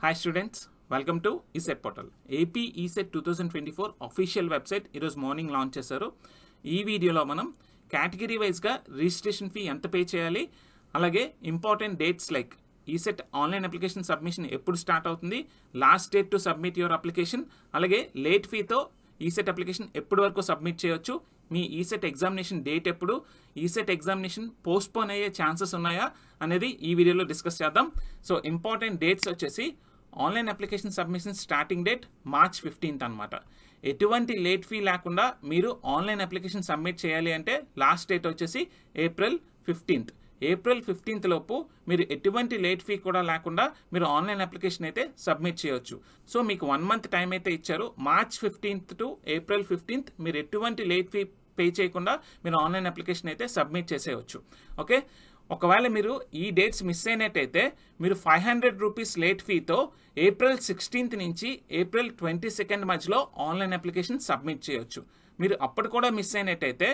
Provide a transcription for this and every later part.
Hi students, welcome to ESET portal. AP ESET 2024 official website ఈరోజు morning launch చేశారు. ఈ వీడియోలో మనం కేటగిరీ వైజ్గా రిజిస్ట్రేషన్ ఫీ ఎంత పే చేయాలి, అలాగే important dates like ECET online application submission ఎప్పుడు స్టార్ట్ అవుతుంది, last date to submit your application, అలాగే లేట్ ఫీతో ఈసెట్ అప్లికేషన్ ఎప్పటి వరకు సబ్మిట్ చేయొచ్చు, మీ ఈసెట్ ఎగ్జామినేషన్ డేట్ ఎప్పుడు, ఈసెట్ ఎగ్జామినేషన్ పోస్ట్పోన్ అయ్యే ఛాన్సెస్ ఉన్నాయా అనేది ఈ వీడియోలో డిస్కస్ చేద్దాం. సో ఇంపార్టెంట్ డేట్స్ వచ్చేసి online application submission starting date March 15th అనమాట. ఎటువంటి లేట్ ఫీ లేకుండా మీరు ఆన్లైన్ అప్లికేషన్ సబ్మిట్ చేయాలి అంటే లాస్ట్ డేట్ వచ్చేసి April 15th. April 15th లోపు మీరు ఎటువంటి లేట్ ఫీ కూడా లేకుండా మీరు ఆన్లైన్ అప్లికేషన్ అయితే సబ్మిట్ చేయొచ్చు. సో మీకు 1 month టైం అయితే ఇచ్చారు. March 15th to April 15th మీరు ఎటువంటి లేట్ ఫీ పే చేయకుండా మీరు ఆన్లైన్ అప్లికేషన్ అయితే సబ్మిట్ చేసేయచ్చు. ఓకే, ఒకవేళ మీరు ఈ డేట్స్ మిస్ అయినట్టయితే మీరు 500 రూపీస్ లేట్ ఫీతో April 16th నుంచి April 22nd మధ్యలో ఆన్లైన్ అప్లికేషన్ సబ్మిట్ చేయొచ్చు. మీరు అప్పుడు కూడా మిస్ అయినట్టయితే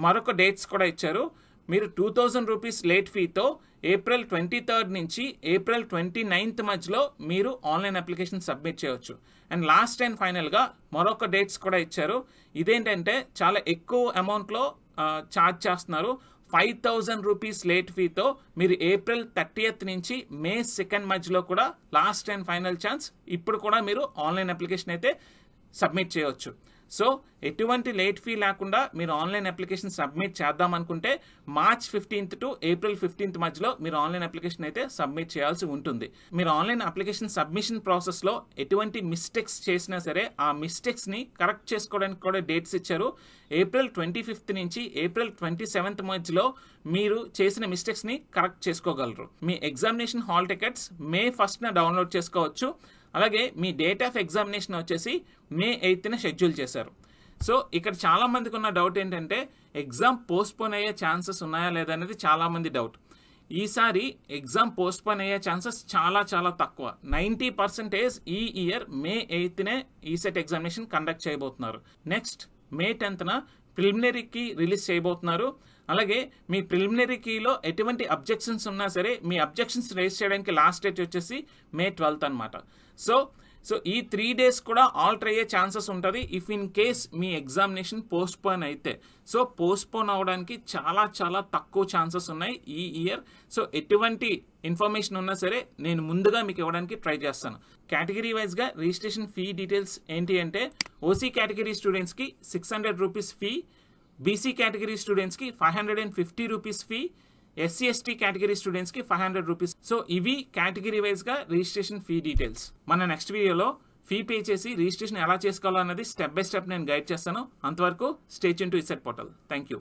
మరొక డేట్స్ కూడా ఇచ్చారు. మీరు 2000 రూపీస్ లేట్ ఫీతో April 23rd నుంచి April 29th మధ్యలో మీరు ఆన్లైన్ అప్లికేషన్ సబ్మిట్ చేయొచ్చు. అండ్ లాస్ట్ అండ్ ఫైనల్గా మరొక డేట్స్ కూడా ఇచ్చారు. ఇదేంటంటే చాలా ఎక్కువ అమౌంట్లో ఛార్జ్ చేస్తున్నారు. 5000 రూపీస్ లేట్ ఫీతో మీరు April 30th నుంచి May 2nd మధ్యలో కూడా లాస్ట్ అండ్ ఫైనల్ ఛాన్స్, ఇప్పుడు కూడా మీరు ఆన్లైన్ అప్లికేషన్ అయితే సబ్మిట్ చేయొచ్చు. సో ఎటువంటి లేట్ ఫీ లేకుండా మీరు ఆన్లైన్ అప్లికేషన్ సబ్మిట్ చేద్దాం అనుకుంటే March 15th to April 15th మధ్యలో మీరు ఆన్లైన్ అప్లికేషన్ అయితే సబ్మిట్ చేయాల్సి ఉంటుంది. మీరు ఆన్లైన్ అప్లికేషన్ సబ్మిషన్ ప్రాసెస్లో ఎటువంటి మిస్టేక్స్ చేసినా సరే ఆ మిస్టేక్స్ని కరెక్ట్ చేసుకోవడానికి కూడా డేట్స్ ఇచ్చారు. April 25th నుంచి April 27th మధ్యలో మీరు చేసిన మిస్టేక్స్ని కరెక్ట్ చేసుకోగలరు. మీ examination hall tickets May 1st download చేసుకోవచ్చు. అలాగే మీ డేట్ ఆఫ్ ఎగ్జామినేషన్ వచ్చేసి May 8th షెడ్యూల్ చేశారు. సో ఇక్కడ చాలా మందికి ఉన్న డౌట్ ఏంటంటే ఎగ్జామ్ పోస్ట్పోన్ అయ్యే ఛాన్సెస్ ఉన్నాయా లేదా అనేది చాలామంది డౌట్. ఈసారి ఎగ్జామ్ పోస్ట్పోన్ అయ్యే ఛాన్సెస్ చాలా చాలా తక్కువ. 90% ఈ year May 8th ECET examination conduct చేయబోతున్నారు. నెక్స్ట్ May 10th ప్రిలిమినరీకి రిలీజ్ చేయబోతున్నారు. అలాగే మీ ప్రిలిమినరీ కీలో ఎటువంటి అబ్జెక్షన్స్ ఉన్నా సరే మీ అబ్జెక్షన్స్ రేజ్ చేయడానికి లాస్ట్ డేట్ వచ్చేసి May 12th అనమాట. సో ఈ 3 days కూడా ఆల్టర్ అయ్యే ఛాన్సెస్ ఉంటుంది if in case me examination postpone అయితే. సో పోస్ట్పోన్ అవ్వడానికి చాలా చాలా తక్కువ ఛాన్సెస్ ఉన్నాయి ఈ ఇయర్. సో ఎటువంటి ఇన్ఫర్మేషన్ ఉన్నా సరే నేను ముందుగా మీకు ఇవ్వడానికి ట్రై చేస్తాను. కేటగిరీ వైజ్గా రిజిస్ట్రేషన్ ఫీ డీటెయిల్స్ ఏంటి అంటే ఓసీ కేటగిరీ స్టూడెంట్స్కి 600 రూపీస్ ఫీ, బీసీ కేటగిరీ స్టూడెంట్స్కి 550 rupees fee, SC ST category స్టూడెంట్స్కి 500 రూపీస్. సో ఇవి కేటగిరీ వైజ్గా రిజిస్ట్రేషన్ ఫీ డీటెయిల్స్. మన నెక్స్ట్ వీడియోలో ఫీ పే చేసి రిజిస్ట్రేషన్ ఎలా చేసుకోవాలన్నది స్టెప్ బై స్టెప్ నేను గైడ్ చేస్తాను. అంతవరకు stay tune to ECET portal. Thank you.